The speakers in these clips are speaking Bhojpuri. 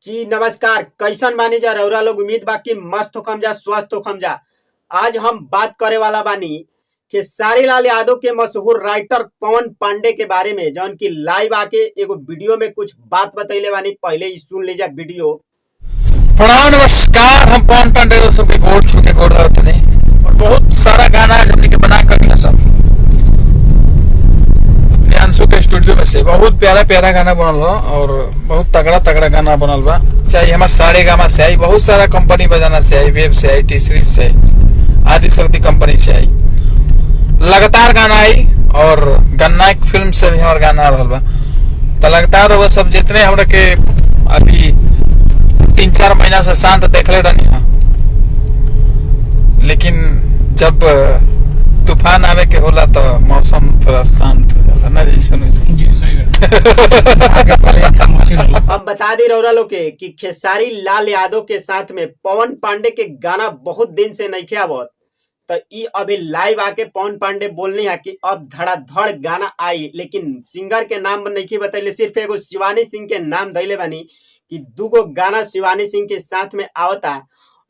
जी नमस्कार। कैसन बानी जा रउरा लोग? उम्मीद बा कि मस्त होखम जा, स्वस्थ होखम जा। आज हम बात करे वाला बानी खेसारी लाल यादव के मशहूर राइटर पवन पांडे के बारे में, जौन की लाइव आके एगो वीडियो में कुछ बात बतैले बानी। पहले ही सुन लीजिए वीडियो। प्रणाम नमस्कार। हम पवन पांडे सबके गोड़ छू के गोड़ रहते नहीं और बहुत सारा गाना आज हमने के बना कर सब अंशु के स्टूडियो में से बहुत प्यारा प्यारा गाना बनल हो और बहुत तगड़ा तगड़ा गाना बनल बा। चाहे हमारे सारे गामा से आई, बहुत सारा कंपनी बजाना से आई, वेब से आई, टी सीरीज से आई, आदि शक्ति कंपनी से आई, लगातार गाना आई और गन्ना फिल्म से भी हमारे गाना रहल बा। तो लगातार वो सब जितने हमरा के अभी 3-4 महीना से शांत देखले रहनी है, लेकिन जब तूफान आवे के होला तो मौसम थोड़ा शांत हो जाता ना जी। सुनो जी सही हम बता दी रउरा लोग के कि खेसारी लाल यादव के साथ में पवन पांडे के गाना बहुत दिन से नहीं आवत। तो ई अभी लाइव आके पवन पांडे बोलने है कि अब धड़ाधड़ गाना आई, लेकिन सिंगर के नाम नहीं बतैले, सिर्फ एगो शिवानी सिंह के नाम धैले बानी कि 2 गाना शिवानी सिंह के साथ में आवता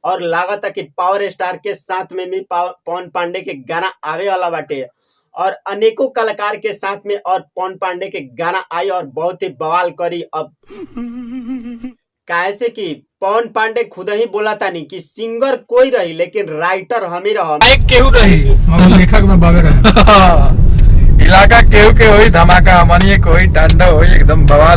और लागत कि पावर स्टार के साथ में भी पवन पांडे के गाना आवे वाला बाटे और अनेकों कलाकार के साथ में और पवन पांडे के गाना आई और बहुत ही बवाल करी। अब कैसे कि पवन पांडे खुद ही बोला था नहीं कि सिंगर कोई रही लेकिन राइटर हम ही रह, केहू रही लेखक में बावे रहे इलाका केहू के होई, धमाका मनिए कोई टांडा होई, एकदम बवाल।